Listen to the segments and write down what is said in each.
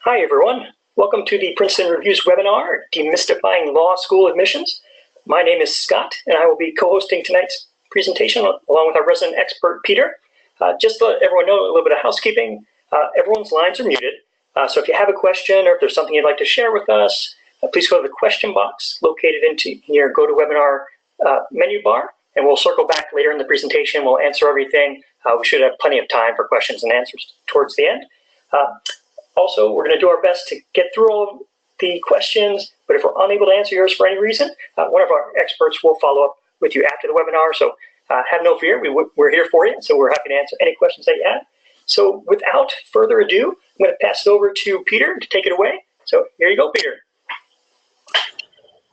Hi, everyone. Welcome to the Princeton Review's webinar, Demystifying Law School Admissions. My name is Scott, and I will be co-hosting tonight's presentation along with our resident expert, Peter. Just to let everyone know, a little bit of housekeeping. Everyone's lines are muted, so if you have a question or if there's something you'd like to share with us, please go to the question box located in your GoToWebinar menu bar, and we'll circle back later in the presentation. We'll answer everything. We should have plenty of time for questions and answers towards the end. Also, we're going to do our best to get through all of the questions, but if we're unable to answer yours for any reason, one of our experts will follow up with you after the webinar. So have no fear, we're here for you, so we're happy to answer any questions that you have. So without further ado, I'm going to pass it over to Peter to take it away. So here you go, Peter.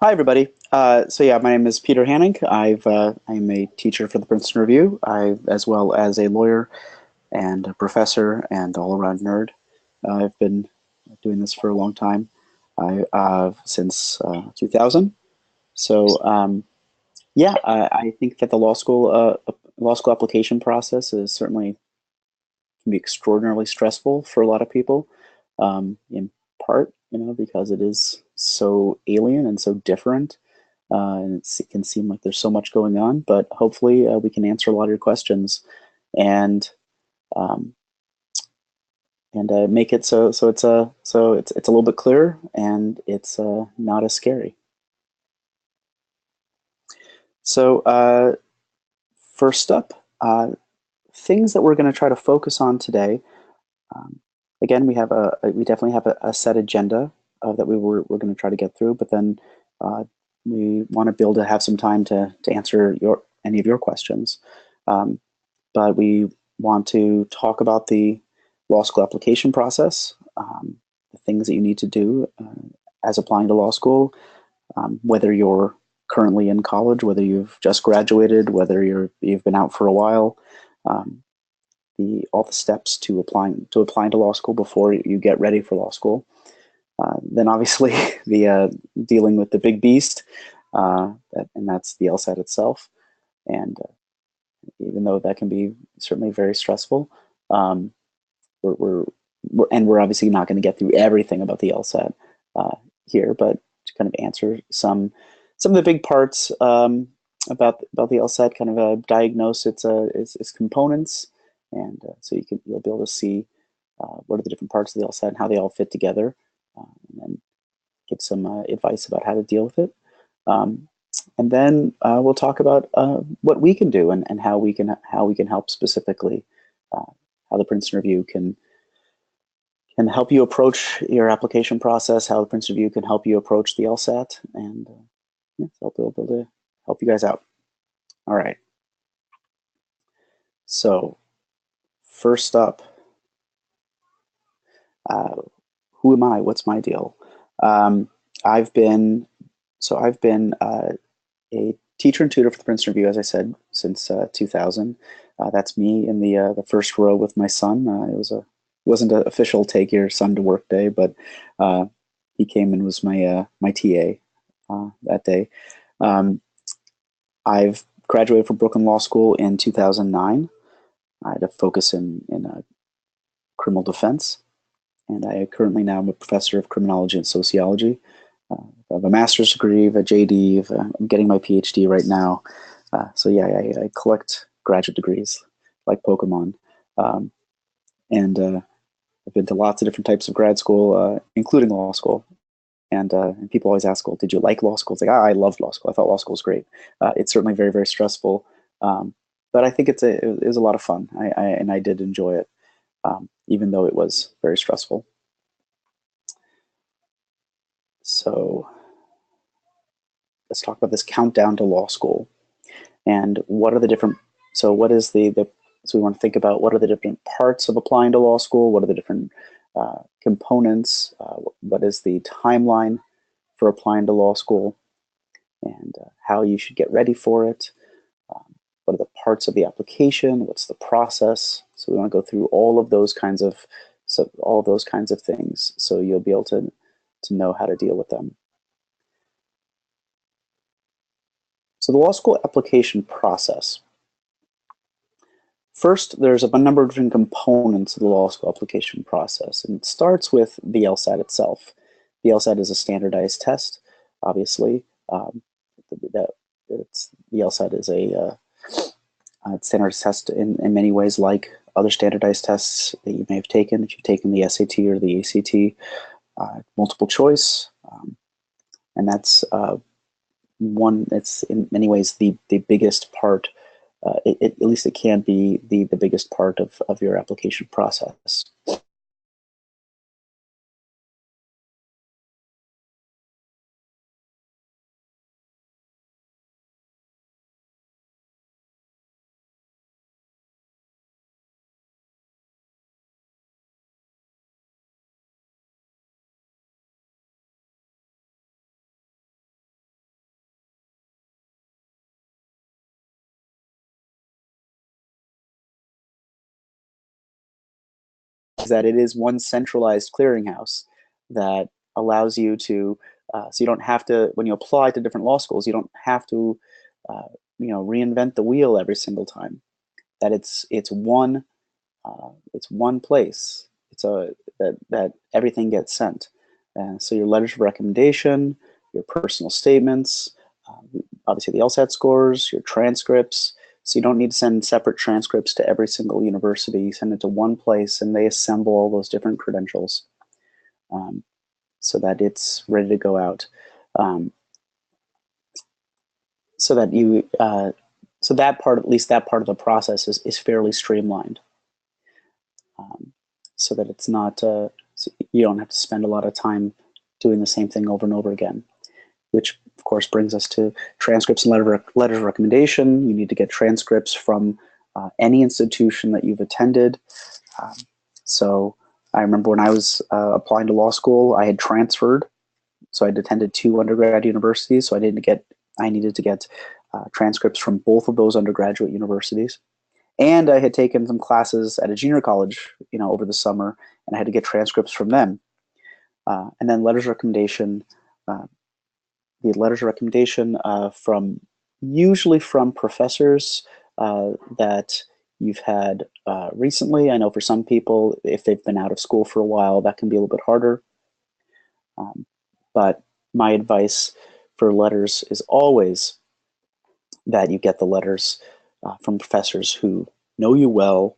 Hi, everybody. So yeah, my name is Peter Hanning. I'm a teacher for the Princeton Review, as well as a lawyer and a professor and all-around nerd. I've been doing this for a long time, since 2000. So yeah, I think that the law school application process is certainly can be extraordinarily stressful for a lot of people, in part, because it is so alien and so different, and it can seem like there's so much going on. But hopefully, we can answer a lot of your questions and make it so it's a little bit clearer and it's not as scary. So first up, things that we're going to try to focus on today. Again, we definitely have a set agenda that we're going to try to get through, but then we want to be able to have some time to answer any of your questions. But we want to talk about the law school application process, the things that you need to do as applying to law school, whether you're currently in college, whether you've just graduated, whether you've been out for a while, all the steps to applying to law school before you get ready for law school. Then obviously the dealing with the big beast, and that's the LSAT itself. And even though that can be certainly very stressful, we're obviously not going to get through everything about the LSAT here, but to kind of answer some of the big parts about the LSAT, kind of diagnose its components, and so you'll be able to see what are the different parts of the LSAT and how they all fit together, and then get some advice about how to deal with it. And then we'll talk about what we can do and how we can help specifically. How the Princeton Review can help you approach your application process, how the Princeton Review can help you approach the LSAT, and yeah, so I'll be able to help you guys out. All right. So first up, who am I? What's my deal? I've been a teacher and tutor for the Princeton Review, as I said, since 2000. That's me in the first row with my son. It wasn't an official take your son to work day, but he came and was my TA that day. I've graduated from Brooklyn Law School in 2009. I had a focus in criminal defense, and I currently now am a professor of criminology and sociology. I have a master's degree, a JD, I'm getting my PhD right now. So yeah, I collect graduate degrees like Pokemon. And I've been to lots of different types of grad school, including law school. And people always ask, well, did you like law school? It's like, I loved law school. I thought law school was great. It's certainly very, very stressful. But I think it was a lot of fun. And I did enjoy it, even though it was very stressful. So let's talk about this countdown to law school. And what are the different, so what is so we want to think about what are the different parts of applying to law school, what are the different components, what is the timeline for applying to law school, and how you should get ready for it, what are the parts of the application, what's the process. So we want to go through all of those kinds of things, so you'll be able to know how to deal with them. So the law school application process. First, there's a number of different components of the law school application process, and it starts with the LSAT itself. The LSAT is a standardized test, obviously. The LSAT is a standardized test in many ways, like other standardized tests that you may have taken, if you've taken the SAT or the ACT, multiple choice, and that's it's in many ways the biggest part. At least it can be the biggest part of your application process. Is that it is one centralized clearinghouse that allows you to, so you don't have to, when you apply to different law schools, you don't have to, reinvent the wheel every single time. That it's one place. It's that everything gets sent. So your letters of recommendation, your personal statements, obviously the LSAT scores, your transcripts. So you don't need to send separate transcripts to every single university. You send it to one place, and they assemble all those different credentials so that it's ready to go out. So that you, so that part, at least that part of the process is fairly streamlined. So that it's not, so you don't have to spend a lot of time doing the same thing over and over again, which of course brings us to transcripts and letters of recommendation. You need to get transcripts from any institution that you've attended. So I remember when I was applying to law school, I had transferred. So I'd attended 2 undergrad universities, so I needed to get transcripts from both of those undergraduate universities. And I had taken some classes at a junior college, over the summer, and I had to get transcripts from them. And then letters of recommendation, the letters of recommendation usually from professors that you've had recently. I know for some people, if they've been out of school for a while, that can be a little bit harder. But my advice for letters is always that you get the letters from professors who know you well,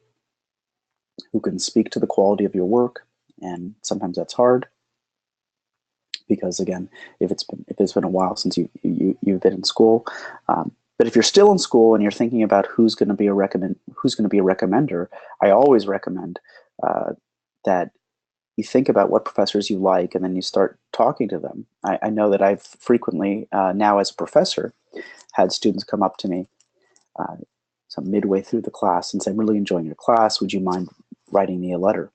who can speak to the quality of your work, and sometimes that's hard because, again, if it's been a while since you've been in school. But if you're still in school and you're thinking about who's going to be a recommender, I always recommend that you think about what professors you like, and then you start talking to them. I know that I've frequently now, as a professor, had students come up to me so midway through the class and say, "I'm really enjoying your class. Would you mind writing me a letter?"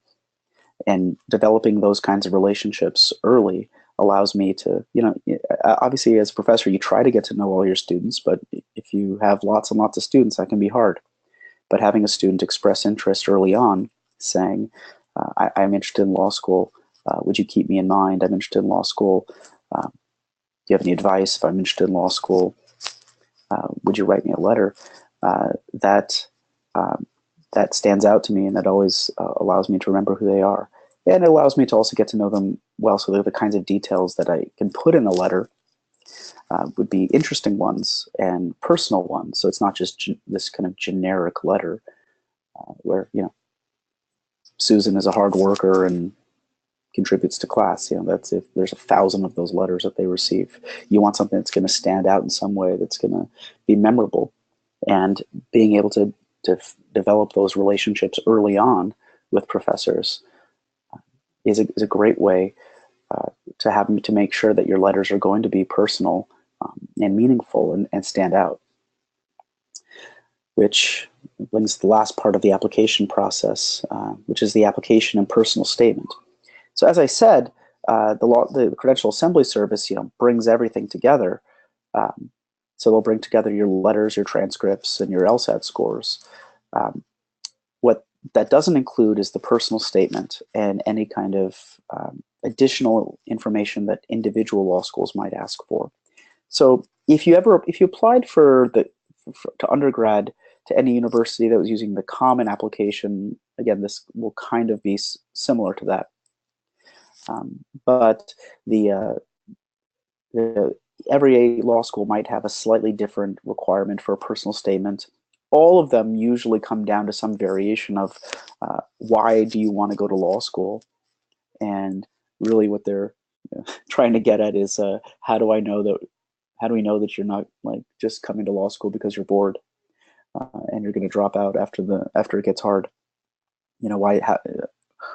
And developing those kinds of relationships early allows me to, obviously as a professor, you try to get to know all your students, but if you have lots and lots of students, that can be hard. But having a student express interest early on, saying, I'm interested in law school. Would you keep me in mind? I'm interested in law school. Do you have any advice if I'm interested in law school? Would you write me a letter? That stands out to me, and that always allows me to remember who they are. And it allows me to also get to know them well, so they're the kinds of details that I can put in a letter would be interesting ones and personal ones. So it's not just this kind of generic letter where, Susan is a hard worker and contributes to class. That's if there's 1,000 of those letters that they receive. You want something that's going to stand out in some way, that's going to be memorable. And being able to develop those relationships early on with professors is a great way to make sure that your letters are going to be personal and meaningful and stand out. Which brings to the last part of the application process, which is the application and personal statement. So as I said, the Credential Assembly Service, brings everything together. So they'll bring together your letters, your transcripts, and your LSAT scores. What that doesn't include is the personal statement and any kind of additional information that individual law schools might ask for. So if you applied to to any university that was using the common application, again, this will kind of be similar to that. But every law school might have a slightly different requirement for a personal statement. All of them usually come down to some variation of why do you want to go to law school? And really what they're trying to get at is how do we know that you're not like just coming to law school because you're bored and you're going to drop out after it gets hard?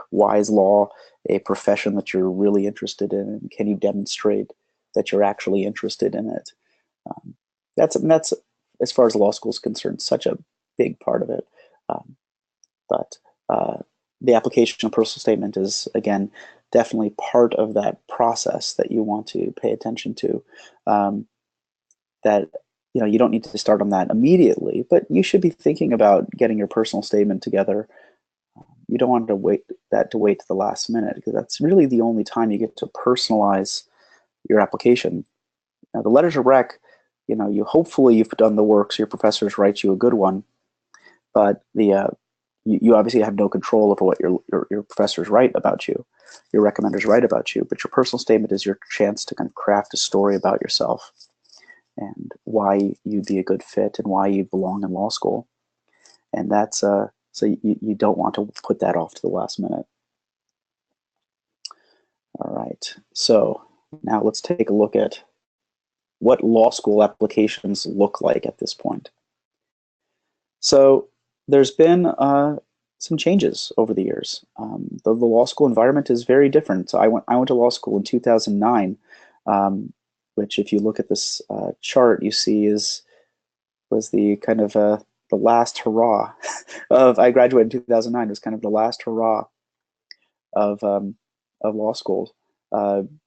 Why is law a profession that you're really interested in, and can you demonstrate that you're actually interested in it? That's as far as law school is concerned, such a big part of it. But the application of personal statement is, again, definitely part of that process that you want to pay attention to. That you don't need to start on that immediately, but you should be thinking about getting your personal statement together. You don't want to wait to the last minute, because that's really the only time you get to personalize your application. Now, the letters of rec, hopefully you've done the work so your professors write you a good one, but you obviously have no control over what your professors write about you, your recommenders write about you, but your personal statement is your chance to kind of craft a story about yourself and why you'd be a good fit and why you belong in law school. And that's so you don't want to put that off to the last minute. All right, so now let's take a look at what law school applications look like at this point. So there's been some changes over the years. The law school environment is very different. So I went to law school in 2009, which, if you look at this chart, you see was the kind of the last hurrah of. I graduated in 2009. It was kind of the last hurrah of law school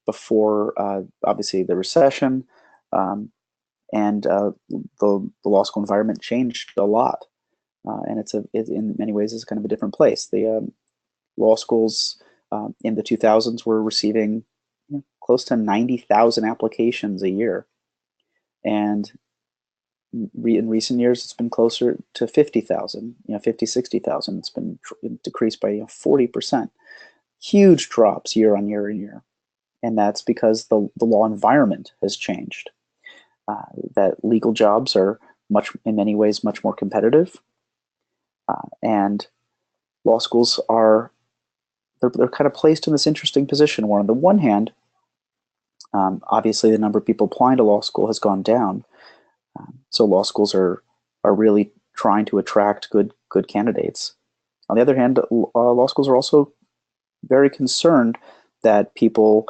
before obviously the recession, and the law school environment changed a lot. And it in many ways is kind of a different place. The law schools in the 2000s were receiving close to 90,000 applications a year, and in recent years it's been closer to 50,000, 50, 60,000. It's been decreased by 40%. Huge drops year on year and year, and that's because the law environment has changed. That legal jobs are in many ways much more competitive. And law schools they're kind of placed in this interesting position where, on the one hand, obviously the number of people applying to law school has gone down. So law schools are really trying to attract good candidates. On the other hand, law schools are also very concerned that people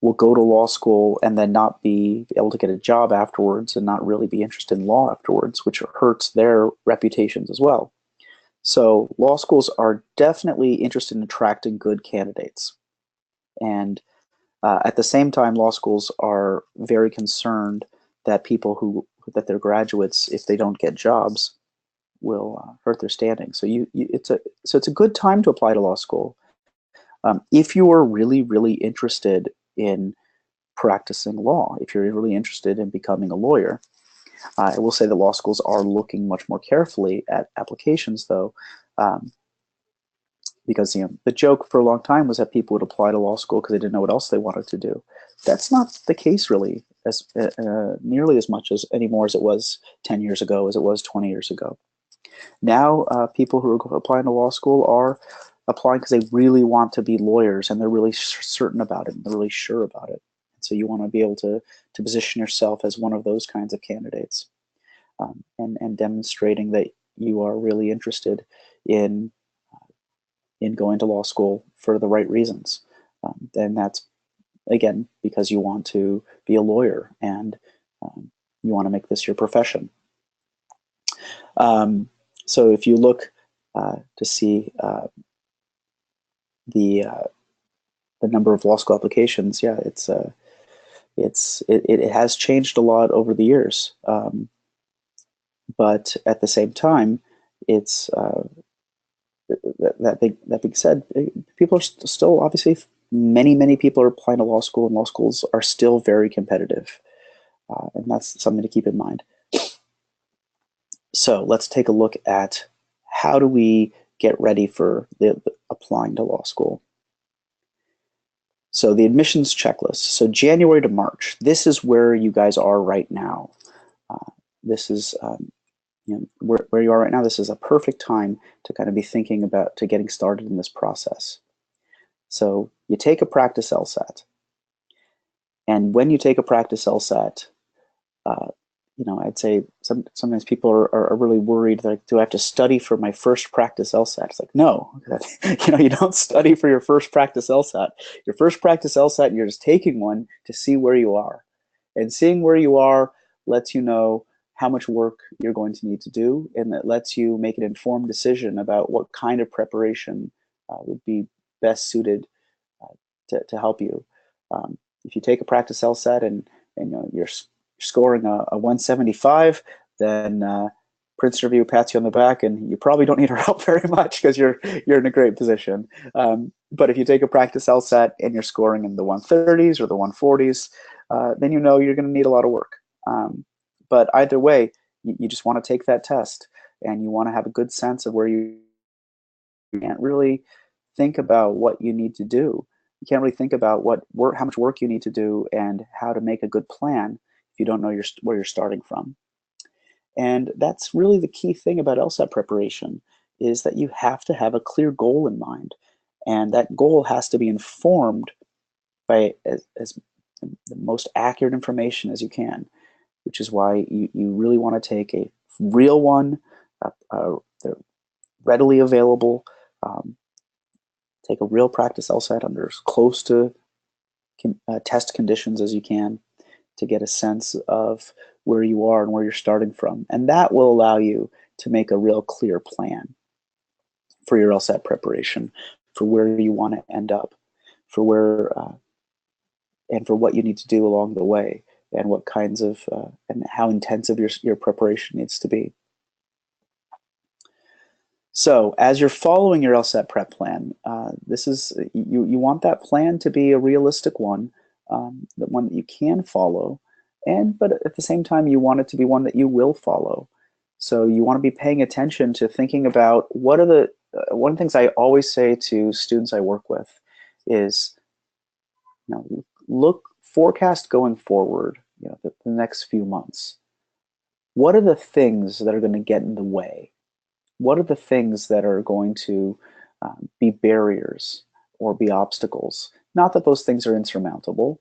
will go to law school and then not be able to get a job afterwards and not really be interested in law afterwards, which hurts their reputations as well. So law schools are definitely interested in attracting good candidates. And at the same time, law schools are very concerned that that their graduates, if they don't get jobs, will hurt their standing. So it's a good time to apply to law school. If you are really, really interested in practicing law, if you're really interested in becoming a lawyer, I will say that law schools are looking much more carefully at applications, though, because the joke for a long time was that people would apply to law school because they didn't know what else they wanted to do. That's not the case, really, as nearly as much as anymore as it was 10 years ago, as it was 20 years ago. Now, people who are applying to law school are applying because they really want to be lawyers, and they're really certain about it, and they're really sure about it. So you want to be able to position yourself as one of those kinds of candidates, and demonstrating that you are really interested in going to law school for the right reasons. And that's, again, because you want to be a lawyer and you want to make this your profession. So if you look to see the number of law school applications, yeah, it has changed a lot over the years. But at the same time, it's that being said, people are still, obviously, many people are applying to law school, and law schools are still very competitive, and that's something to keep in mind. So let's take a look at how do we get ready for the applying to law school. So the admissions checklist. So January to March, this is where you guys are right now. This is where you are right now. This is a perfect time to kind of be thinking about to getting started in this process. So you take a practice LSAT, and when you take a practice LSAT, I'd say sometimes people are really worried, like, do I have to study for my first practice LSAT? It's like, no, you don't study for your first practice LSAT. Your first practice LSAT, you're just taking one to see where you are. And seeing where you are lets you know how much work you're going to need to do, and it lets you make an informed decision about what kind of preparation would be best suited to help you. If you take a practice LSAT and you're scoring a 175, then Princeton Review pats you on the back, and you probably don't need our help very much because you're in a great position. But if you take a practice LSAT and you're scoring in the 130s or the 140s, then you know you're going to need a lot of work. But either way, you just want to take that test, and you want to have a good sense of where you can't really think about what you need to do. You can't really think about how much work you need to do and how to make a good plan if you don't know where you're starting from. And that's really the key thing about LSAT preparation, is that you have to have a clear goal in mind. And that goal has to be informed by as the most accurate information as you can, which is why you really want to take a real one, they're readily available. Take a real practice LSAT under as close to test conditions as you can to get a sense of where you are and where you're starting from. And that will allow you to make a real clear plan for your LSAT preparation, for where you want to end up, for where and for what you need to do along the way, and what kinds of and how intensive your preparation needs to be. So as you're following your LSAT prep plan, you want that plan to be a realistic one, the one that you can follow, but at the same time you want it to be one that you will follow. So you want to be paying attention to thinking about what are the one of the things I always say to students I work with is, forecast going forward, the next few months. What are the things that are going to get in the way? What are the things that are going to be barriers or be obstacles? Not that those things are insurmountable,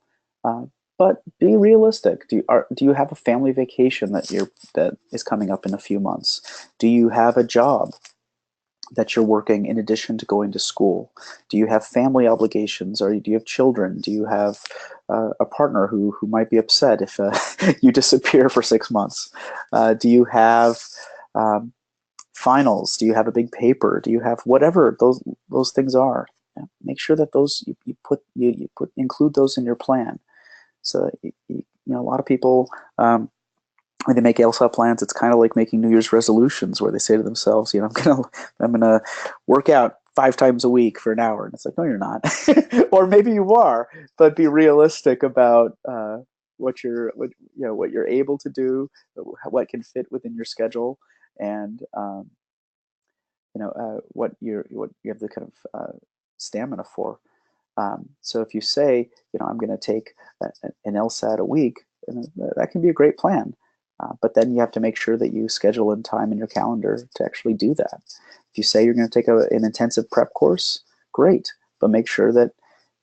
but be realistic. Do you have a family vacation that is coming up in a few months? Do you have a job that you're working in addition to going to school? Do you have family obligations, or do you have children? Do you have a partner who might be upset if you disappear for 6 months? Do you have finals? Do you have a big paper? Do you have whatever those things are? Make sure that those you include those in your plan. So a lot of people when they make LSAT plans, it's kind of like making New Year's resolutions, where they say to themselves, I'm gonna work out 5 times a week for an hour, and it's like, no, you're not. Or maybe you are, but be realistic about what you're able to do, what can fit within your schedule, and what you have the kind of stamina for. So if you say, I'm going to take an LSAT a week, that can be a great plan. But then you have to make sure that you schedule in time in your calendar to actually do that. If you say you're going to take an intensive prep course, great, but make sure that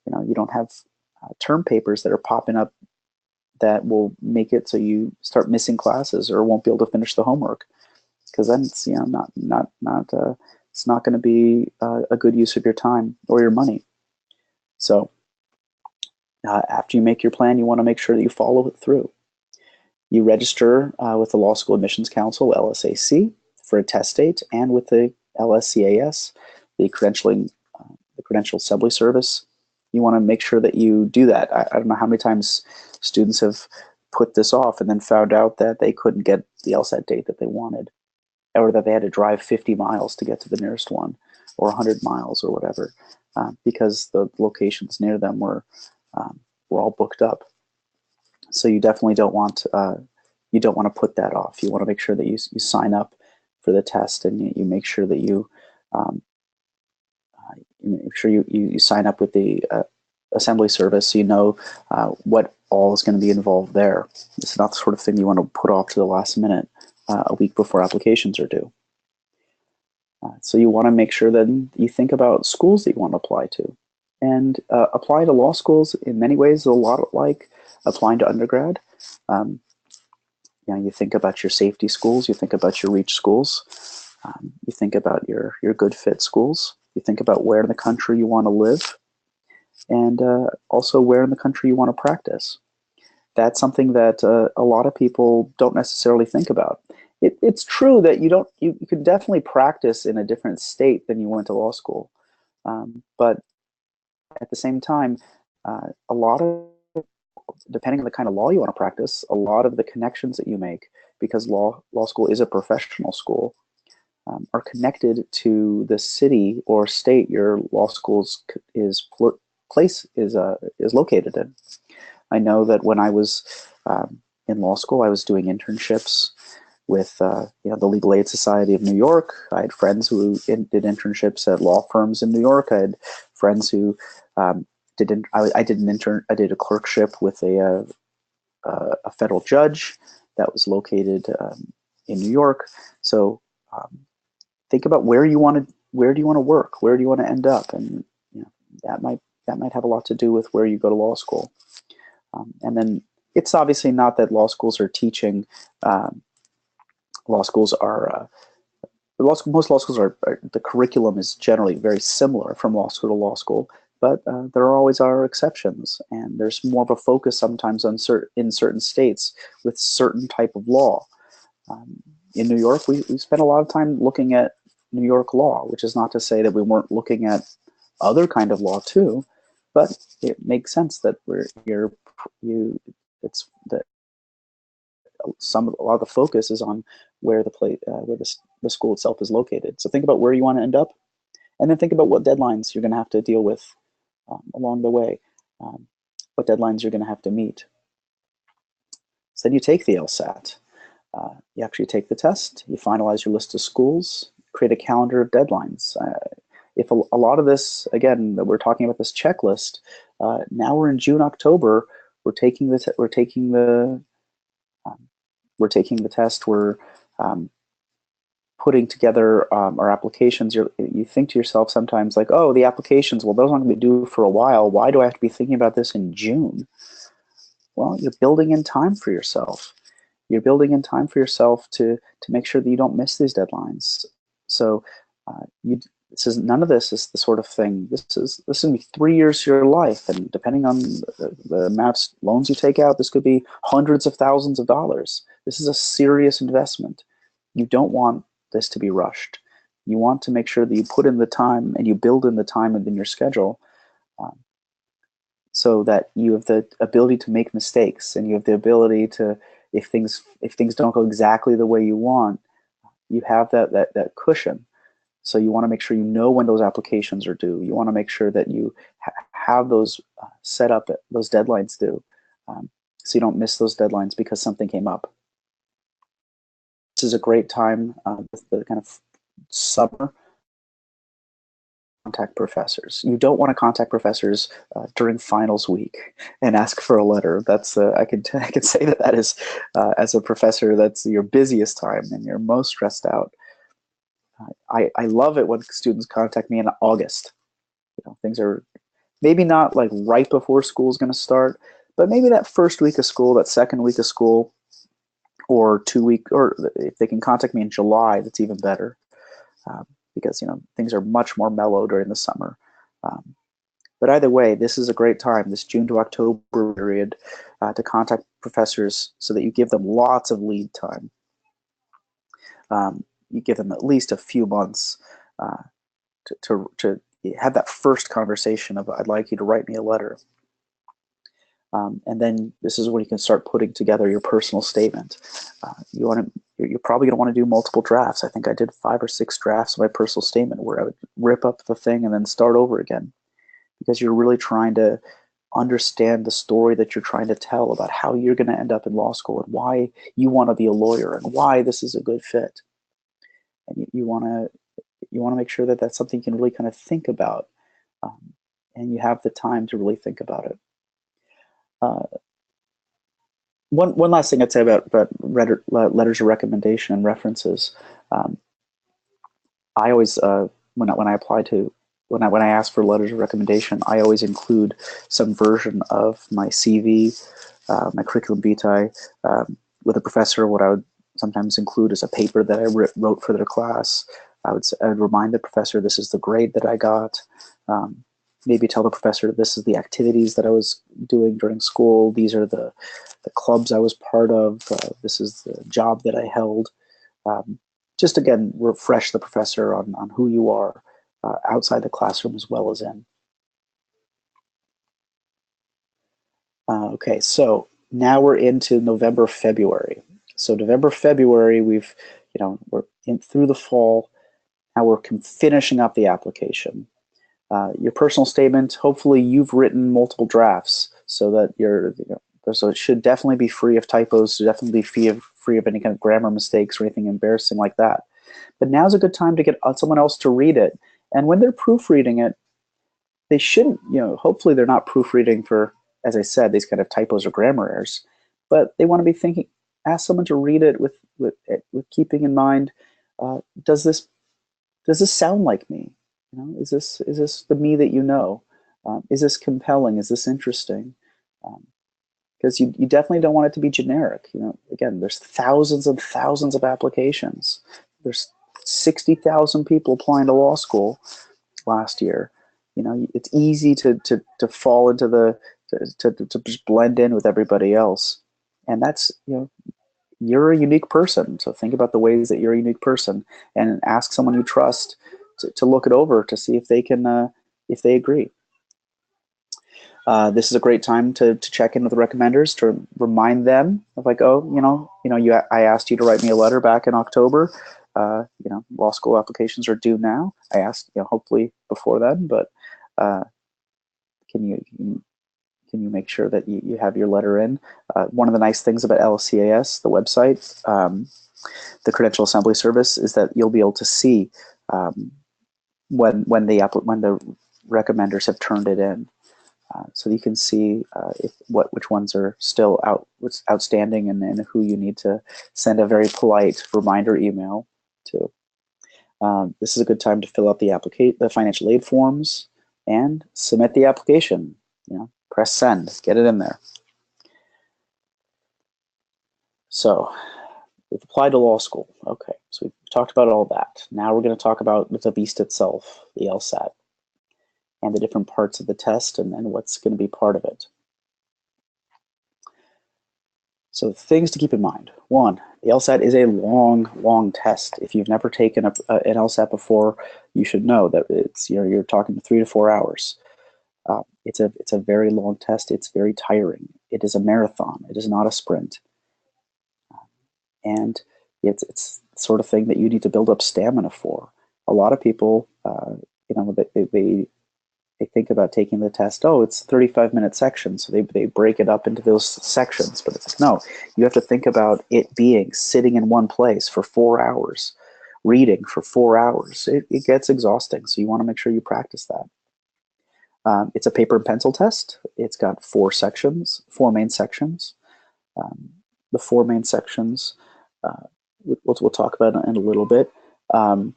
you don't have term papers that are popping up that will make it so you start missing classes or won't be able to finish the homework, because then it's it's not going to be a good use of your time or your money. So after you make your plan, you want to make sure that you follow it through. You register with the Law School Admissions Council, LSAC, for a test date, and with the LSCAS, the Credential Assembly Service. You want to make sure that you do that. I don't know how many times students have put this off and then found out that they couldn't get the LSAT date that they wanted, or that they had to drive 50 miles to get to the nearest one, or 100 miles or whatever, because the locations near them were all booked up. So you definitely don't want you don't want to put that off. You want to make sure that you sign up for the test, and you make sure that um, you sign up with the assembly service, so you know what all is going to be involved there. It's not the sort of thing you want to put off to the last minute, a week before applications are due. So you want to make sure that you think about schools that you want to apply to. And applying to law schools in many ways is a lot like applying to undergrad. You think about your safety schools, you think about your reach schools, you think about your good fit schools, you think about where in the country you want to live, and also where in the country you want to practice. That's something that a lot of people don't necessarily think about. It's true that you could definitely practice in a different state than you went to law school, but at the same time, a lot of, depending on the kind of law you want to practice, a lot of the connections that you make, because law school is a professional school, are connected to the city or state your law school's place is located in. I know that when I was in law school, I was doing internships with the Legal Aid Society of New York. I had friends who did internships at law firms in New York. I had friends who I did a clerkship with a federal judge that was located in New York. So think about where do you want to work, where do you want to end up, and that might have a lot to do with where you go to law school. And then it's obviously not that law schools are teaching. Most law schools are the curriculum is generally very similar from law school to law school, but there always are exceptions, and there's more of a focus sometimes on in certain states with certain type of law. In New York, we spent a lot of time looking at New York law, which is not to say that we weren't looking at other kind of law too, but it makes sense that a lot of the focus is on where the school itself is located. So think about where you want to end up, and then think about what deadlines you're going to have to deal with along the way, what deadlines you're going to have to meet. So then you take the LSAT. You actually take the test, you finalize your list of schools, create a calendar of deadlines. If a lot of this, again, that we're talking about this checklist, now we're in June, October, we're taking the test, we're putting together our applications. You think to yourself sometimes like, oh, the applications, well, those aren't going to be due for a while. Why do I have to be thinking about this in June? Well, you're building in time for yourself. You're building in time for yourself to make sure that you don't miss these deadlines. So none of this is the sort of thing. This is going to be 3 years of your life, and depending on the amount of loans you take out, this could be hundreds of thousands of dollars. This is a serious investment. You don't want this to be rushed. You want to make sure that you put in the time and you build in the time within your schedule, so that you have the ability to make mistakes, and you have the ability to, if things don't go exactly the way you want, you have that cushion. So you want to make sure you know when those applications are due. You want to make sure that you have those set up, those deadlines due, so you don't miss those deadlines because something came up. This is a great time with the kind of summer. Contact professors. You don't want to contact professors during finals week and ask for a letter. That's I can say that is as a professor, that's your busiest time and you're most stressed out. I love it when students contact me in August. Things are maybe not like right before school is going to start, but maybe that first week of school, that second week of school, or 2 week, or if they can contact me in July, that's even better. Because things are much more mellow during the summer. But either way, this is a great time, this June to October period, to contact professors so that you give them lots of lead time. You give them at least a few months to have that first conversation of, I'd like you to write me a letter. And then this is when you can start putting together your personal statement. You're probably going to want to do multiple drafts. I think I did 5 or 6 drafts of my personal statement where I would rip up the thing and then start over again, because you're really trying to understand the story that you're trying to tell about how you're going to end up in law school and why you want to be a lawyer and why this is a good fit. And you want to make sure that that's something you can really kind of think about, and you have the time to really think about it. One last thing I'd say about letters of recommendation and references. I always when I apply to when I ask for letters of recommendation, I always include some version of my CV, my curriculum vitae, with a professor. What I would sometimes include is a paper that I wrote for their class. I'd remind the professor this is the grade that I got. Maybe tell the professor this is the activities that I was doing during school. These are the clubs I was part of. This is the job that I held. Just again, refresh the professor on who you are outside the classroom as well as in. Okay, so now we're into November, February. So November, February, we're through the fall. Now we're finishing up the application. Your personal statement, hopefully you've written multiple drafts so that so it should definitely be free of typos, definitely be free of any kind of grammar mistakes or anything embarrassing like that. But now's a good time to get someone else to read it. And when they're proofreading it, they shouldn't, hopefully they're not proofreading for, as I said, these kind of typos or grammar errors, but they want to be ask someone to read it with keeping in mind, does this sound like me? Is this the me that you know? Is this compelling? Is this interesting? Because you definitely don't want it to be generic. Again, there's thousands and thousands of applications. There's 60,000 people applying to law school last year. It's easy to fall into to just blend in with everybody else, and that's you're a unique person. So think about the ways that you're a unique person, and ask someone you trust to look it over to see if they can if they agree. This is a great time to check in with the recommenders to remind them of like, oh, I asked you to write me a letter back in October. Law school applications are due now. I asked, hopefully before then, but can you make sure that you have your letter in? One of the nice things about LCAS, the website, the Credential Assembly Service, is that you'll be able to see when the recommenders have turned it in. So you can see which ones are still outstanding and who you need to send a very polite reminder email to. This is a good time to fill out the financial aid forms and submit the application. Press send, get it in there. So we've applied to law school. Okay, so we've talked about all that. Now we're going to talk about the beast itself, the LSAT, and the different parts of the test and what's going to be part of it. So things to keep in mind. One, the LSAT is a long, long test. If you've never taken an LSAT before, you should know that it's you're talking 3 to 4 hours. It's a very long test. It's very tiring. It is a marathon. It is not a sprint. And it's the sort of thing that you need to build up stamina for. A lot of people, they think about taking the test. Oh, it's 35-minute sections, so they break it up into those sections. But it's like, no, you have to think about it being sitting in one place for 4 hours, reading for 4 hours. It gets exhausting, so you want to make sure you practice that. It's a paper and pencil test. It's got 4 main sections. The 4 main sections, we'll talk about in a little bit, the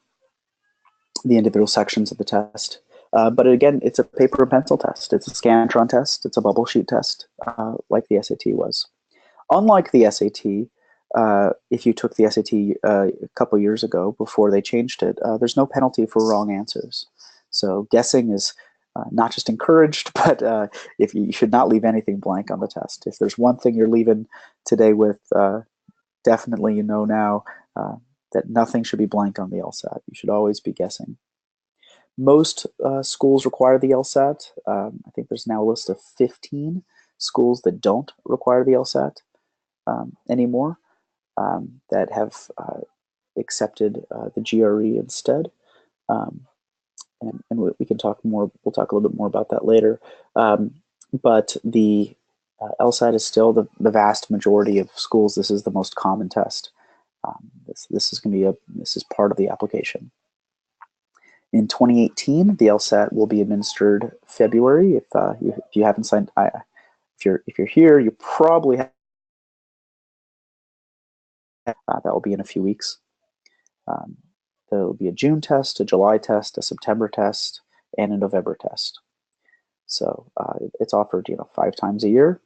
individual sections of the test. But again, it's a paper and pencil test. It's a Scantron test. It's a bubble sheet test, like the SAT was. Unlike the SAT, if you took the SAT a couple years ago before they changed it, there's no penalty for wrong answers. So guessing is not just encouraged, but if you should not leave anything blank on the test. If there's one thing you're leaving today with, definitely now that nothing should be blank on the LSAT. You should always be guessing. Most schools require the LSAT. I think there's now a list of 15 schools that don't require the LSAT anymore, that have accepted the GRE instead. And we can talk more. We'll talk a little bit more about that later. but the LSAT is still the vast majority of schools. This is the most common test. This is going to be this is part of the application. In 2018, the LSAT will be administered February. If you haven't signed, if you're here, you probably have, that will be in a few weeks. There will be a June test, a July test, a September test, and a November test. So it's offered 5 times a year,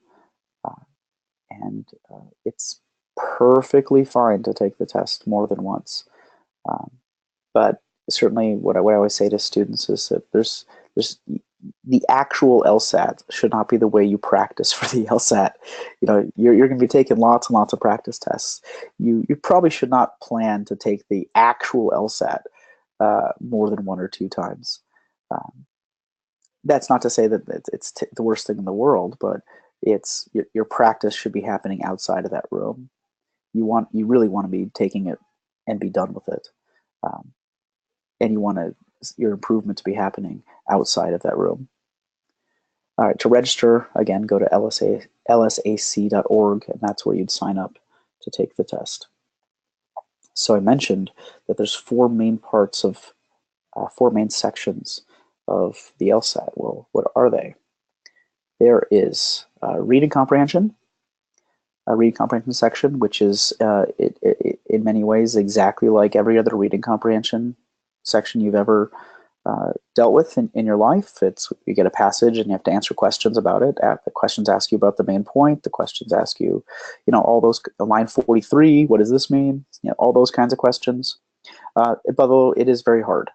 and it's perfectly fine to take the test more than once. But certainly what I always say to students is that there's the actual LSAT should not be the way you practice for the LSAT. You're going to be taking lots and lots of practice tests. You probably should not plan to take the actual LSAT more than 1 or 2 times. That's not to say that it's the worst thing in the world, but it's your practice should be happening outside of that room. You really want to be taking it and be done with it, and you want your improvement to be happening outside of that room. All right, to register, again, go to lsac.org, and that's where you'd sign up to take the test. So I mentioned that there's 4 main parts of 4 main sections of the LSAT. Well, what are they? There is reading comprehension, a reading comprehension section, which is in many ways exactly like every other reading comprehension section you've ever dealt with in your life. You get a passage and you have to answer questions about it. The questions ask you about the main point. The questions ask you, all those, line 43, what does this mean? All those kinds of questions. Although it is very hard.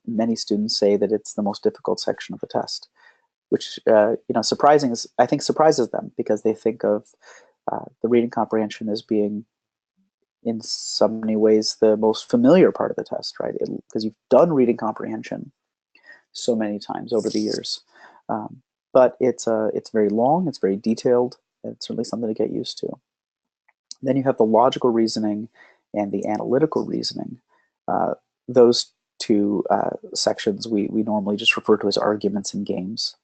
Many students say that it's the most difficult section of the test, which I think surprises them, because they think of the reading comprehension as being, in so many ways, the most familiar part of the test, right? Because you've done reading comprehension so many times over the years. But it's very long, it's very detailed, and it's certainly something to get used to. Then you have the logical reasoning and the analytical reasoning. Those 2 sections we normally just refer to as arguments and games.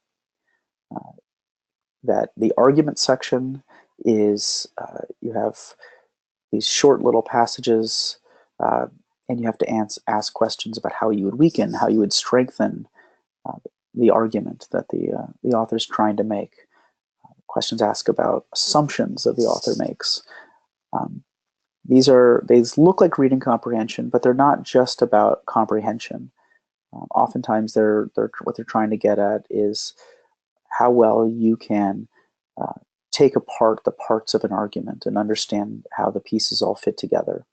That the argument section is, you have these short little passages, and you have to ask questions about how you would weaken, how you would strengthen the argument that the author's trying to make. Questions ask about assumptions that the author makes. These look like reading comprehension, but they're not just about comprehension. Oftentimes, what they're trying to get at is how well you can take apart the parts of an argument and understand how the pieces all fit together.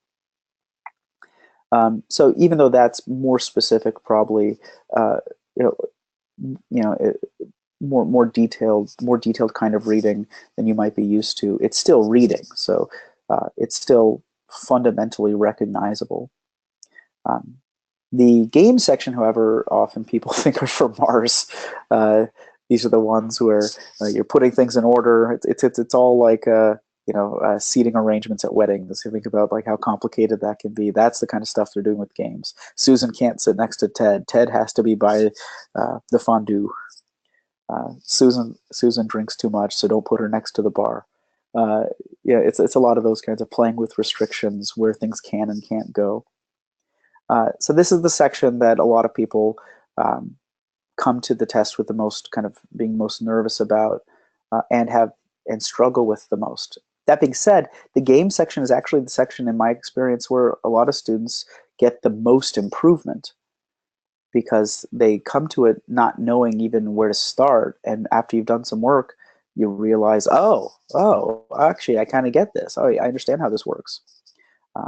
So even though that's more specific, probably, more detailed kind of reading than you might be used to, it's still reading. So it's still fundamentally recognizable. The game section, however, often people think are for Mars. These are the ones where you're putting things in order. It's all like seating arrangements at weddings. You think about like how complicated that can be. That's the kind of stuff they're doing with games. Susan can't sit next to Ted. Ted has to be by the fondue. Susan drinks too much, so don't put her next to the bar. It's a lot of those kinds of playing with restrictions, where things can and can't go. So this is the section that a lot of people come to the test with the most being most nervous about, and struggle with the most. That being said, the game section is actually the section, in my experience, where a lot of students get the most improvement, because they come to it not knowing even where to start, and after you've done some work, you realize, oh, actually, I kind of get this. Oh, I understand how this works.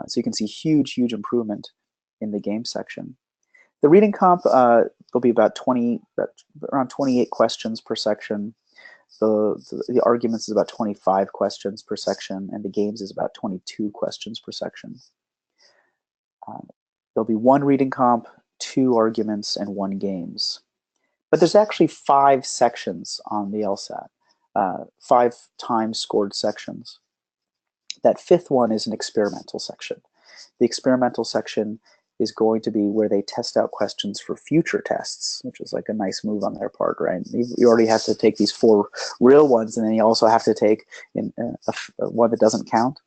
So you can see huge improvement in the game section. The reading comp, there'll be around 28 questions per section. The arguments is about 25 questions per section, and the games is about 22 questions per section. There'll be 1 reading comp, 2 arguments, and 1 games. But there's actually 5 sections on the LSAT, 5 times scored sections. That 5th one is an experimental section. The experimental section is going to be where they test out questions for future tests, which is like a nice move on their part, right? You already have to take these 4 real ones, and then you also have to take one that doesn't count.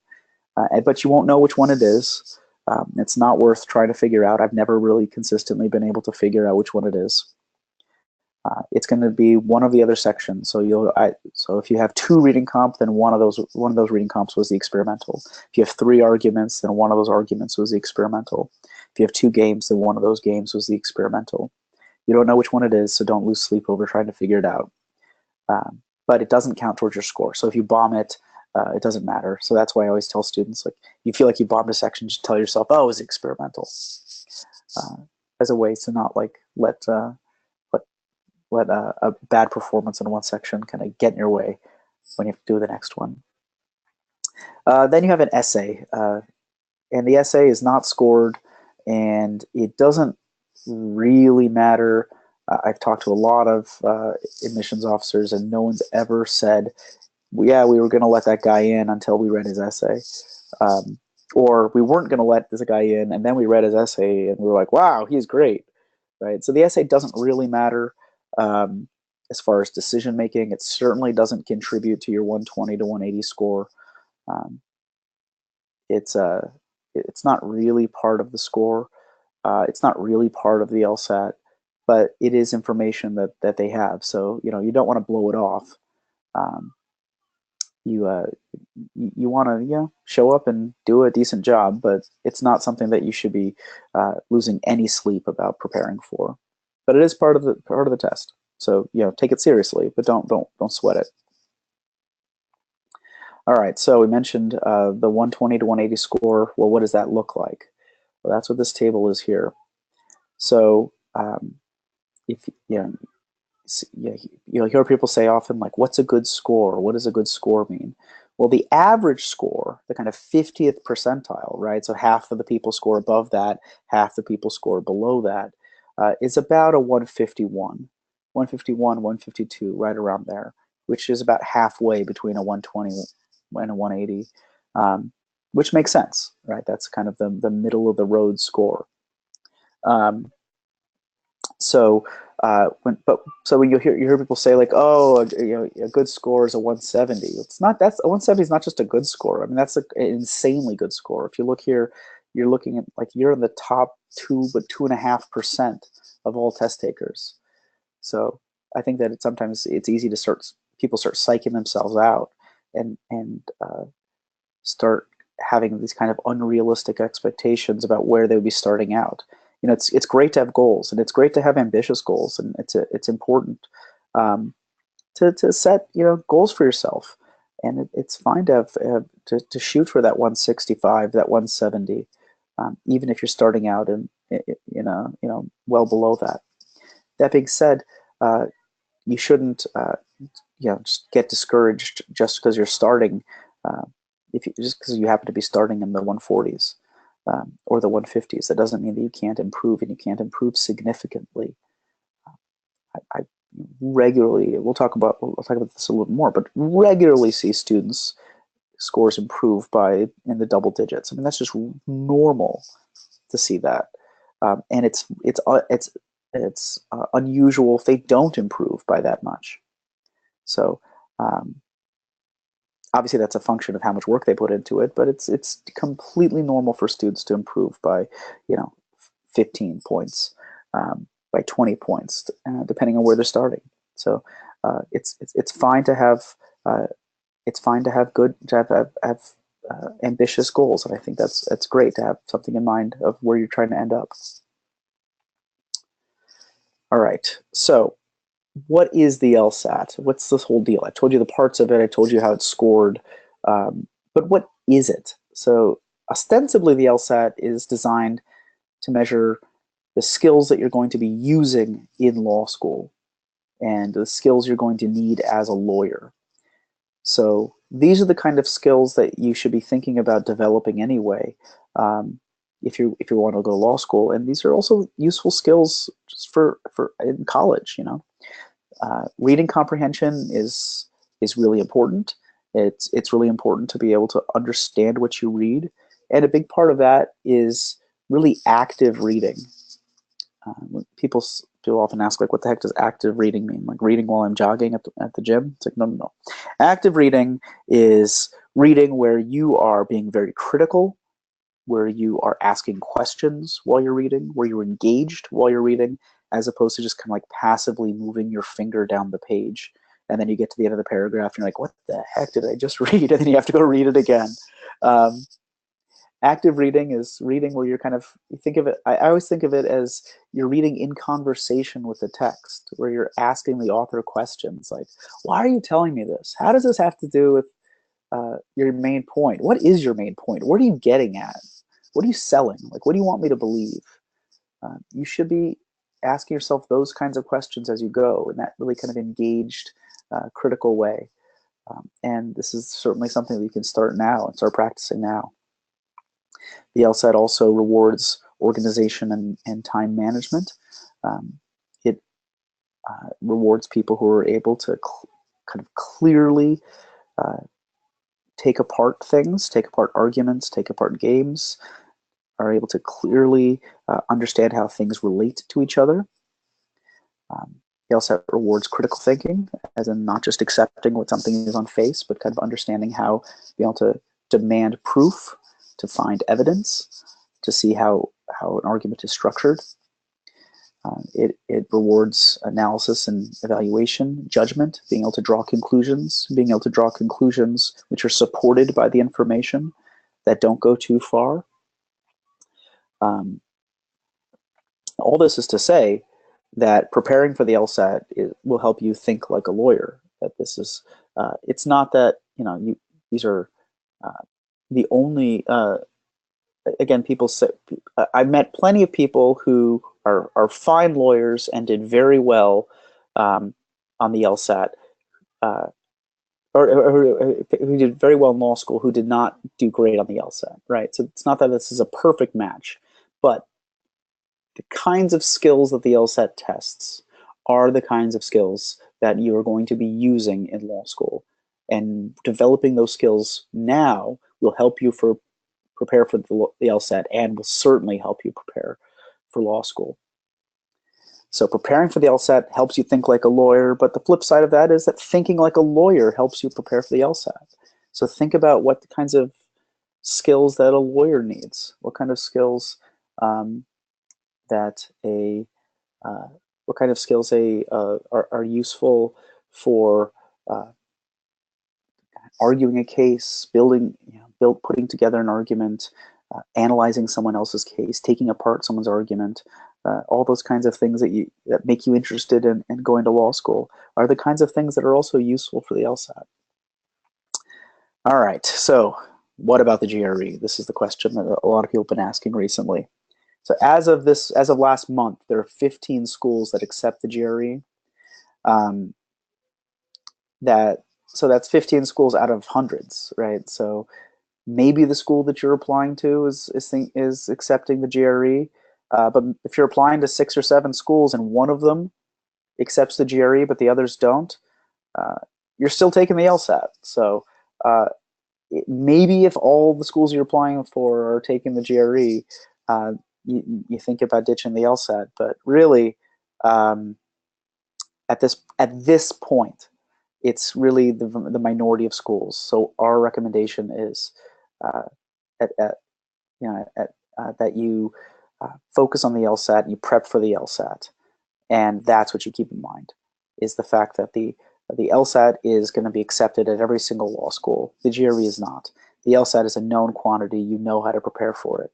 But you won't know which one it is. It's not worth trying to figure out. I've never really consistently been able to figure out which one it is. It's going to be one of the other sections. So so if you have 2 reading comp, then one of those reading comps was the experimental. If you have 3 arguments, then one of those arguments was the experimental. If you have 2 games, then one of those games was the experimental. You don't know which one it is, so don't lose sleep over trying to figure it out. But it doesn't count towards your score. So if you bomb it, it doesn't matter. So that's why I always tell students, like, you feel like you bombed a section, just tell yourself, oh, it was experimental, as a way to not like let a bad performance in one section kind of get in your way when you have to do the next one. Then you have an essay, and the essay is not scored, and it doesn't really matter. I've talked to a lot of admissions officers, and no one's ever said, yeah, we were going to let that guy in until we read his essay. Or we weren't going to let this guy in, and then we read his essay, and we were like, wow, he's great. Right? So the essay doesn't really matter as far as decision making. It certainly doesn't contribute to your 120 to 180 score. It's not really part of the score. It's not really part of the LSAT, but it is information that they have. So you don't want to blow it off. You want to show up and do a decent job, but it's not something that you should be losing any sleep about preparing for. But it is part of the test. So take it seriously, but don't sweat it. All right, so we mentioned the 120 to 180 score. Well, what does that look like? Well, that's what this table is here. So if you'll hear people say often, like, what's a good score? What does a good score mean? Well, the average score, the kind of 50th percentile, right? So half of the people score above that, half the people score below that, is about a 151, 152, right around there, which is about halfway between a 120 and a 180, which makes sense, right? That's kind of the middle of the road score. So when you hear people say, like, oh, a good score is a 170. It's not. That's a 170 is not just a good score. I mean, that's an insanely good score. If you look here, you're looking at, like, you're in the top 2.5% of all test takers. So I think that sometimes it's easy to people start psyching themselves out and start having these kind of unrealistic expectations about where they would be starting out. It's great to have goals, and it's great to have ambitious goals, and it's important to set goals for yourself, and it's fine to have to shoot for that 165, that 170, even if you're starting out in well below that. That being said, you shouldn't just get discouraged just because you're starting, just because you happen to be starting in the 140s. Or the 150s. That doesn't mean that you can't improve, and you can't improve significantly. I regularly, we'll talk about this a little more, but regularly see students' scores improve in the double digits. I mean, that's just normal to see that, and it's unusual if they don't improve by that much. So obviously that's a function of how much work they put into it, but it's completely normal for students to improve by 15 points, by 20 points, depending on where they're starting. So it's fine to have ambitious goals, and I think that's great to have something in mind of where you're trying to end up. All right, so what is the LSAT? What's this whole deal? I told you the parts of it. I told you how it's scored. But what is it? So ostensibly, the LSAT is designed to measure the skills that you're going to be using in law school and the skills you're going to need as a lawyer. So these are the kind of skills that you should be thinking about developing anyway, if you want to go to law school. And these are also useful skills just for in college. Reading comprehension is really important. It's really important to be able to understand what you read, and a big part of that is really active reading. People do often ask, like, what the heck does active reading mean? Like reading while I'm jogging at the gym? It's like, no, no, no. Active reading is reading where you are being very critical, where you are asking questions while you're reading, where you're engaged while you're reading, as opposed to just kind of like passively moving your finger down the page. And then you get to the end of the paragraph and you're like, what the heck did I just read? And then you have to go read it again. Active reading is reading where you're kind of, you think of it, I always think of it as you're reading in conversation with the text, where you're asking the author questions like, why are you telling me this? How does this have to do with your main point? What is your main point? What are you getting at? What are you selling? Like, what do you want me to believe? You should be asking yourself those kinds of questions as you go in that really kind of engaged, critical way. And this is certainly something that you can start now and start practicing now. The LSAT also rewards organization and time management. It rewards people who are able to kind of clearly take apart things, take apart arguments, take apart games, are able to clearly understand how things relate to each other. The LSAT rewards critical thinking, as in not just accepting what something is on face, but kind of understanding how, being able to demand proof, to find evidence, to see how an argument is structured. It rewards analysis and evaluation, judgment, being able to draw conclusions which are supported by the information, that don't go too far. All this is to say that preparing for the LSAT will help you think like a lawyer. That this is, it's not that, these are the only, again, people say, I've met plenty of people who are fine lawyers and did very well on the LSAT, or who did very well in law school, who did not do great on the LSAT, right? So it's not that this is a perfect match, but the kinds of skills that the LSAT tests are the kinds of skills that you are going to be using in law school. And developing those skills now will help you prepare for the LSAT and will certainly help you prepare for law school. So preparing for the LSAT helps you think like a lawyer, but the flip side of that is that thinking like a lawyer helps you prepare for the LSAT. So think about what the kinds of skills that a lawyer needs, what kind of skills are useful for arguing a case, putting together an argument, analyzing someone else's case, taking apart someone's argument. All those kinds of things that make you interested in going to law school are the kinds of things that are also useful for the LSAT. All right, so what about the GRE? This is the question that a lot of people have been asking recently. So as of last month, there are 15 schools that accept the GRE. So that's 15 schools out of hundreds, right? So maybe the school that you're applying to is accepting the GRE, but if you're applying to 6 or 7 schools and one of them accepts the GRE but the others don't, you're still taking the LSAT. So maybe if all the schools you're applying for are taking the GRE, you think about ditching the LSAT. But really, at this point, it's really the minority of schools. So our recommendation is that you focus on the LSAT and you prep for the LSAT, and that's what you keep in mind, is the fact that the LSAT is going to be accepted at every single law school. The GRE is not. The LSAT is a known quantity. You know how to prepare for it.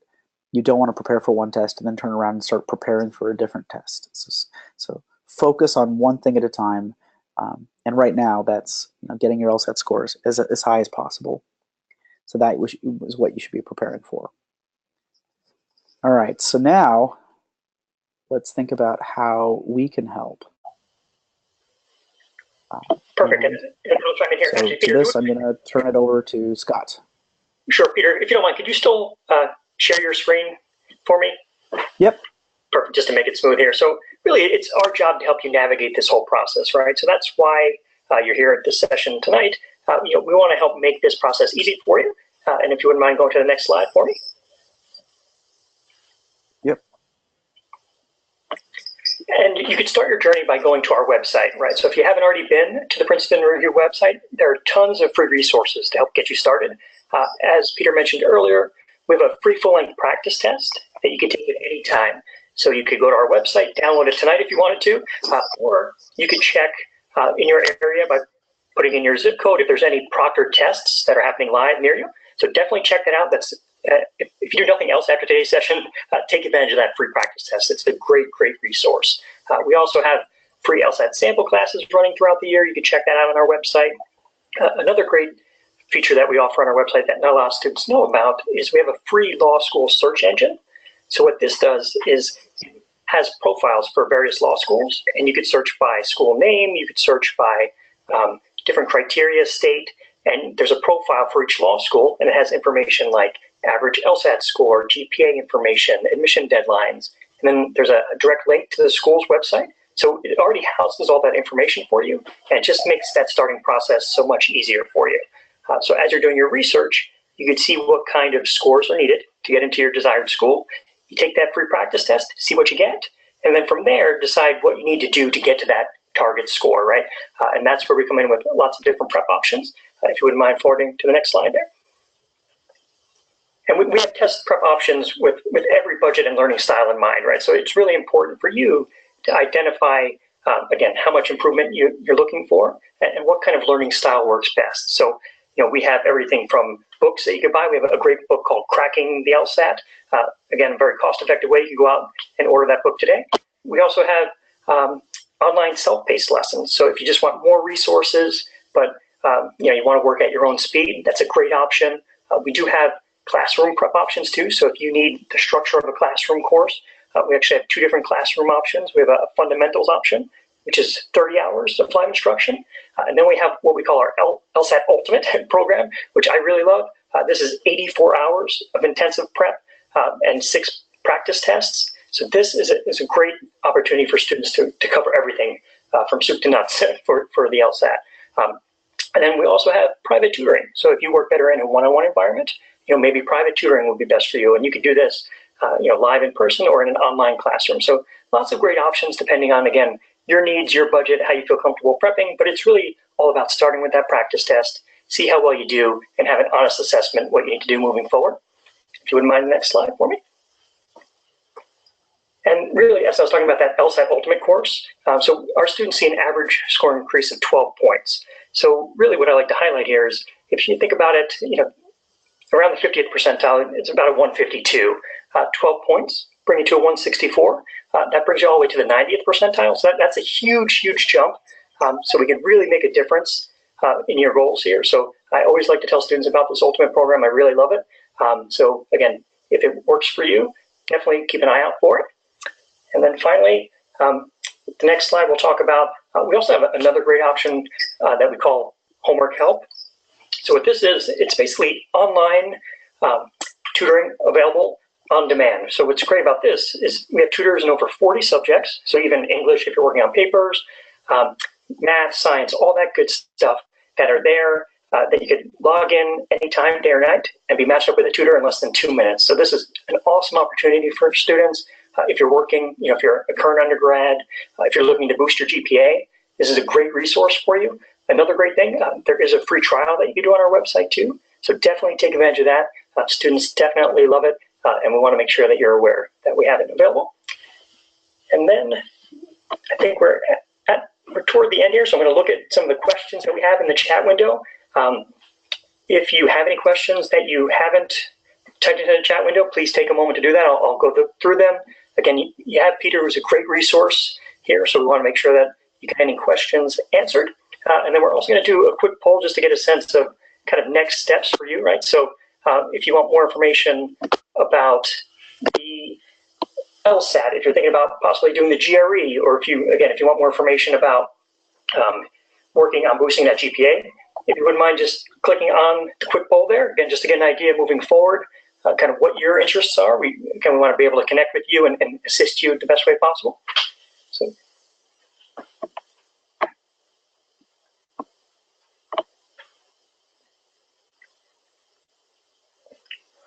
You don't want to prepare for one test and then turn around and start preparing for a different test. So focus on one thing at a time. And right now, that's getting your LSAT scores as high as possible. So that is what you should be preparing for. All right, so now let's think about how we can help. Perfect. And I'll chime in here. So Actually, Peter, for this, I'm going to turn it over to Scott. Sure, Peter. If you don't mind, could you still share your screen for me? Yep. Perfect, just to make it smooth here. So really, it's our job to help you navigate this whole process, right? So that's why you're here at this session tonight. We want to help make this process easy for you. And if you wouldn't mind going to the next slide for me. And you could start your journey by going to our website, right? So if you haven't already been to the Princeton Review website, there are tons of free resources to help get you started. As Peter mentioned earlier, we have a free full-length practice test that you can take at any time. So you could go to our website, download it tonight if you wanted to, or you could check in your area by putting in your zip code if there's any proctored tests that are happening live near you. So definitely check that out. That's if you do nothing else after today's session, take advantage of that free practice test. It's a great, great resource. We also have free LSAT sample classes running throughout the year. You can check that out on our website. Another great feature that we offer on our website that not a lot of students know about is we have a free law school search engine. So what this does is has profiles for various law schools, and you could search by school name, you could search by different criteria, state, and there's a profile for each law school, and it has information like average LSAT score, GPA information, admission deadlines, and then there's a direct link to the school's website. So it already houses all that information for you, and it just makes that starting process so much easier for you. So as you're doing your research, you can see what kind of scores are needed to get into your desired school. You take that free practice test, see what you get, and then from there, decide what you need to do to get to that target score, right? And that's where we come in with lots of different prep options. If you wouldn't mind forwarding to the next slide there. And we have test prep options with every budget and learning style in mind, right? So it's really important for you to identify, again, how much improvement you're looking for and what kind of learning style works best. So, we have everything from books that you can buy. We have a great book called Cracking the LSAT. Again, a very cost-effective way. You can go out and order that book today. We also have online self-paced lessons. So if you just want more resources, but you want to work at your own speed, that's a great option. We do have classroom prep options too. So if you need the structure of a classroom course, we actually have 2 different classroom options. We have a fundamentals option, which is 30 hours of live instruction. And then we have what we call our LSAT Ultimate program, which I really love. This is 84 hours of intensive prep and 6 practice tests. So this is a great opportunity for students to cover everything from soup to nuts for the LSAT. And then we also have private tutoring. So if you work better in a one-on-one environment, maybe private tutoring would be best for you. And you could do this live in person or in an online classroom. So lots of great options depending on, again, your needs, your budget, how you feel comfortable prepping. But it's really all about starting with that practice test, see how well you do, and have an honest assessment what you need to do moving forward. If you wouldn't mind the next slide for me. And really, as I was talking about that LSAT Ultimate course, so our students see an average score increase of 12 points. So really what I like to highlight here is if you think about it, around the 50th percentile, it's about a 152. 12 points bring you to a 164. That brings you all the way to the 90th percentile. So that's a huge, huge jump. So we can really make a difference in your goals here. So I always like to tell students about this Ultimate program. I really love it. So again, if it works for you, definitely keep an eye out for it. And then finally, the next slide we'll talk about, we also have another great option that we call homework help. So what this is, it's basically online tutoring available on demand. So what's great about this is we have tutors in over 40 subjects. So even English, if you're working on papers, math, science, all that good stuff that are there that you could log in anytime, day or night, and be matched up with a tutor in less than 2 minutes. So this is an awesome opportunity for students. If you're working, if you're a current undergrad, if you're looking to boost your GPA, this is a great resource for you. Another great thing, there is a free trial that you can do on our website too. So definitely take advantage of that. Students definitely love it, and we want to make sure that you're aware that we have it available. And then I think we're toward the end here, so I'm going to look at some of the questions that we have in the chat window. If you have any questions that you haven't typed into the chat window, please take a moment to do that. I'll go through them. Again, you have Peter, who's a great resource here, so we want to make sure that you get any questions answered. And then we're also going to do a quick poll just to get a sense of kind of next steps for you, right? So if you want more information about the LSAT, if you're thinking about possibly doing the GRE, or if you want more information about working on boosting that GPA, if you wouldn't mind just clicking on the quick poll there, again, just to get an idea moving forward, kind of what your interests are. We want to be able to connect with you and assist you the best way possible. So.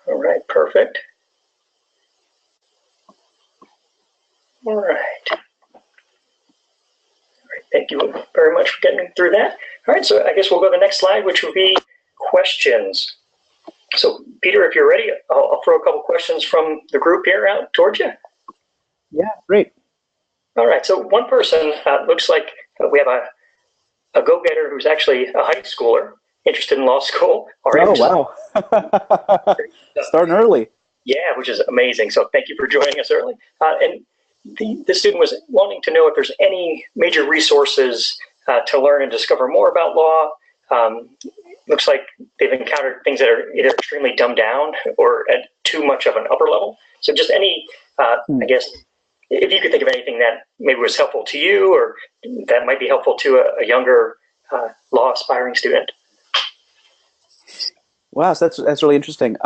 All right, perfect. All right. very much for getting through that. All right, so I guess we'll go to the next slide, which will be questions. So, Peter, if you're ready, I'll throw a couple questions from the group here out towards you. Yeah, great. All right, so one person looks like we have a go-getter who's actually a high schooler interested in law school. Oh, wow. Starting early. Yeah, which is amazing. So thank you for joining us early. And the student was wanting to know if there's any major resources to learn and discover more about law. Looks like they've encountered things that are either extremely dumbed down or at too much of an upper level. So just any, I guess, if you could think of anything that maybe was helpful to you or that might be helpful to a younger law aspiring student. Wow, so that's really interesting.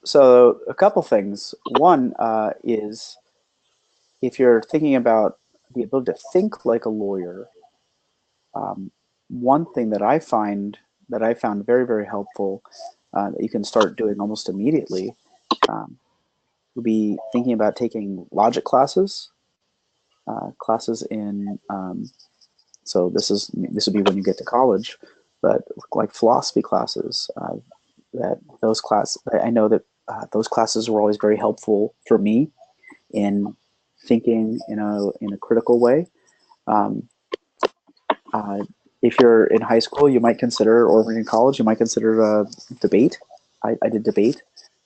So a couple things. One is if you're thinking about the ability to think like a lawyer, one thing that I found very, very helpful that you can start doing almost immediately would be thinking about taking logic classes, classes in, so this would be when you get to college, but like philosophy classes, I know that those classes were always very helpful for me in thinking in a critical way. If you're in high school, you might consider, or in college, you might consider debate. I did debate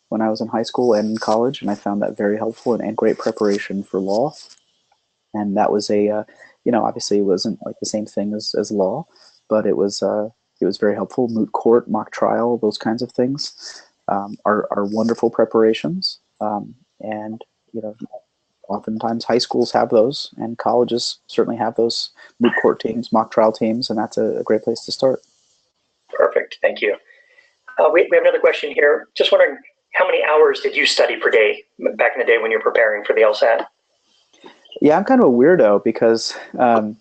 when I was in high school and in college, and I found that very helpful and great preparation for law. And that was obviously it wasn't like the same thing as law, but it was very helpful. Moot court, mock trial, those kinds of things are wonderful preparations. And oftentimes high schools have those, and colleges certainly have those moot court teams, mock trial teams, and that's a great place to start. Perfect, thank you. We have another question here. Just wondering, how many hours did you study per day back in the day when you're preparing for the LSAT? Yeah, I'm kind of a weirdo because I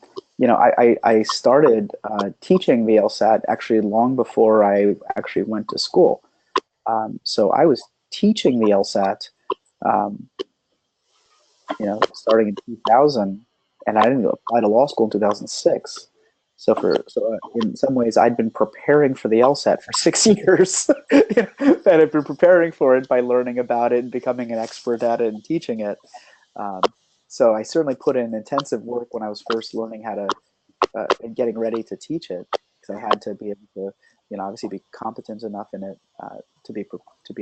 started teaching the LSAT actually long before I actually went to school. So I was teaching the LSAT, starting in 2000, and I didn't apply to law school in 2006. So in some ways, I'd been preparing for the LSAT for 6 years, and I've been preparing for it by learning about it and becoming an expert at it and teaching it. So I certainly put in intensive work when I was first learning how to and getting ready to teach it, because I had to be able to, obviously be competent enough in it to be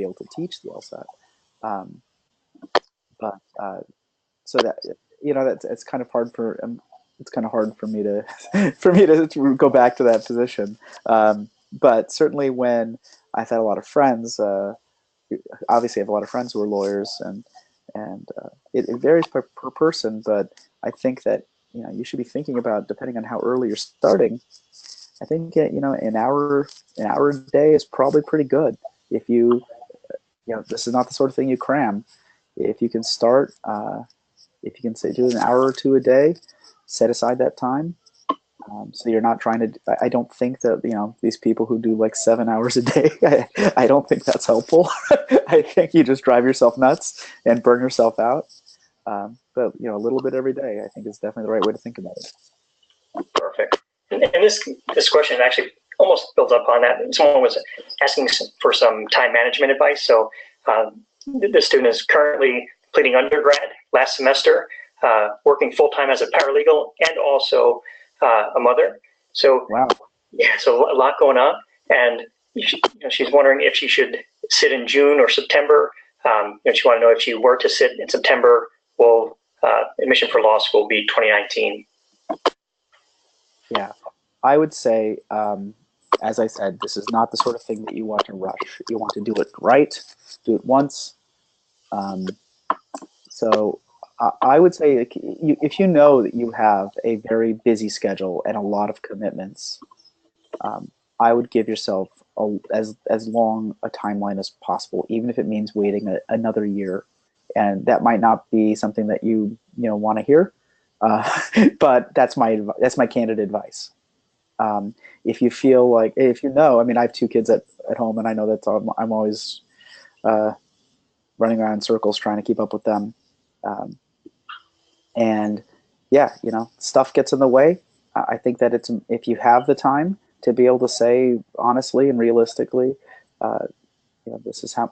able to teach the LSAT. So that it's kind of hard for me to go back to that position. But certainly when I've had a lot of friends, obviously I have a lot of friends who are lawyers, and it varies per person, but I think that you should be thinking about, depending on how early you're starting, I think an hour a day is probably pretty good. If this is not the sort of thing you cram. If you can start, if you can say do an hour or two a day, set aside that time. So you're not trying to. I don't think that these people who do like 7 hours a day. I don't think that's helpful. I think you just drive yourself nuts and burn yourself out. But a little bit every day, I think, is definitely the right way to think about it. Perfect. And this question actually almost builds up on that. Someone was asking for some time management advice. So the student is currently completing undergrad last semester, working full time as a paralegal, and also a mother. So wow. Yeah, so a lot going on, and she's wondering if she should sit in June or September. She wanted to know if she were to sit in September, will admission for law school be 2019? Yeah, I would say, as I said, this is not the sort of thing that you want to rush. You want to do it right, do it once. So I would say, if you know that you have a very busy schedule and a lot of commitments, I would give yourself as long a timeline as possible, even if it means waiting another year. And that might not be something that you want to hear, but that's my candid advice. If you feel like, I mean, I have 2 kids at home, and I know that I'm always running around in circles trying to keep up with them. And yeah, stuff gets in the way. I think that if you have the time to be able to say honestly and realistically, this is how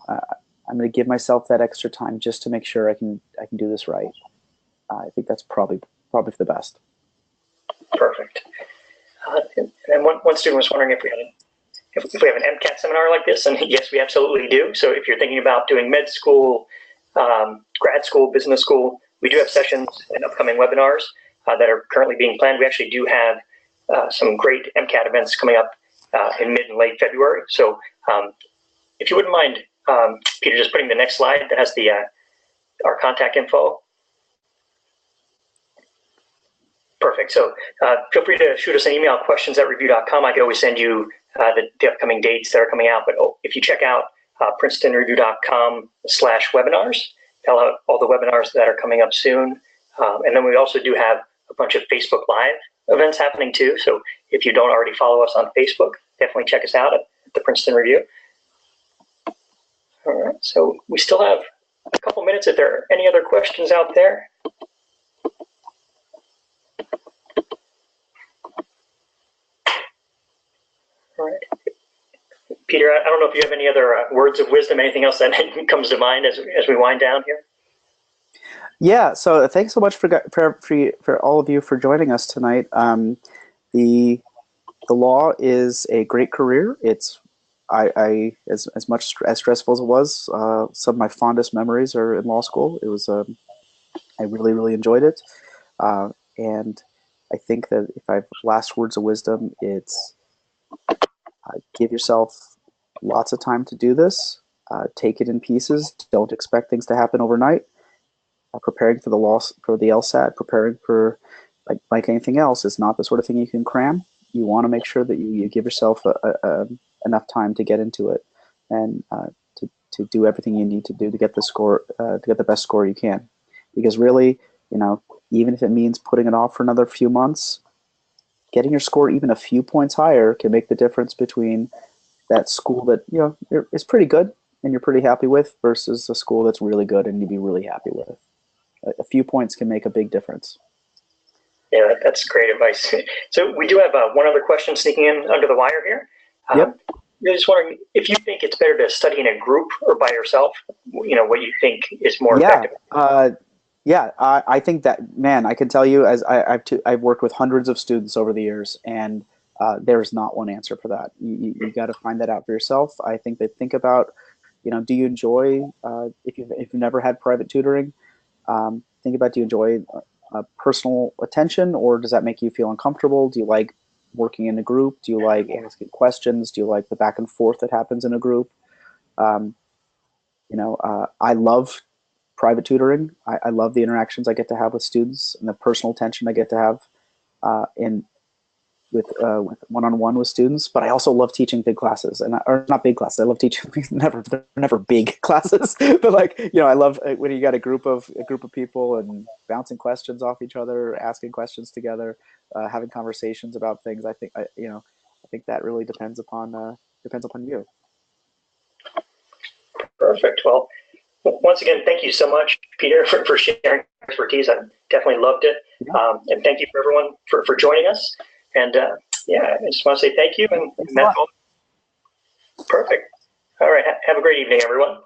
I'm going to give myself that extra time just to make sure I can do this right. I think that's probably for the best. Perfect. And one student was wondering if we have an MCAT seminar like this, and yes, we absolutely do. So if you're thinking about doing med school, grad school, business school, we do have sessions and upcoming webinars that are currently being planned. We actually do have some great MCAT events coming up in mid and late February. So if you wouldn't mind, Peter, just putting the next slide that has our contact info. Perfect. So feel free to shoot us an email, questions@review.com. I can always send you the upcoming dates that are coming out. But if you check out princetonreview.com/webinars, tell out all the webinars that are coming up soon. And then we also do have a bunch of Facebook Live events happening too. So if you don't already follow us on Facebook, definitely check us out at the Princeton Review. All right. So we still have a couple minutes. If there are any other questions out there. All right. Peter, I don't know if you have any other words of wisdom, anything else that comes to mind as we wind down here? Yeah, so thanks so much for all of you for joining us tonight. The law is a great career. It's as much as stressful as it was, some of my fondest memories are in law school. It was I really enjoyed it, and I think that if I have last words of wisdom, it's give yourself lots of time to do this. Take it in pieces. Don't expect things to happen overnight. Preparing for the LSAT, preparing for like anything else, is not the sort of thing you can cram. You want to make sure that you give yourself enough time to get into it, and to do everything you need to do to get the score, to get the best score you can. Because really, even if it means putting it off for another few months, getting your score even a few points higher can make the difference between that school that is pretty good and you're pretty happy with versus a school that's really good and you'd be really happy with. A few points can make a big difference. Yeah, that's great advice. So we do have one other question sneaking in under the wire here. Yep. I'm just wondering if you think it's better to study in a group or by yourself. What you think is more effective. I think that, man, I can tell you, as I've worked with hundreds of students over the years, and there's not one answer for that. You got to find that out for yourself. I think that think about, do you enjoy, if you've never had private tutoring, think about, do you enjoy personal attention, or does that make you feel uncomfortable? Do you like working in a group? Do you like asking questions? Do you like the back and forth that happens in a group? I love private tutoring. I love the interactions I get to have with students and the personal attention I get to have with one-on-one with students. But I also love teaching big classes, or not big classes. I love teaching they're never big classes, but I love when you got a group of people and bouncing questions off each other, asking questions together, having conversations about things. I think that really depends upon you. Perfect. Well, once again, thank you so much, Peter, for sharing expertise. I definitely loved it. Yeah. And thank you for everyone for joining us. And I just want to say thank you. And that's all. Perfect. All right. Have a great evening, everyone.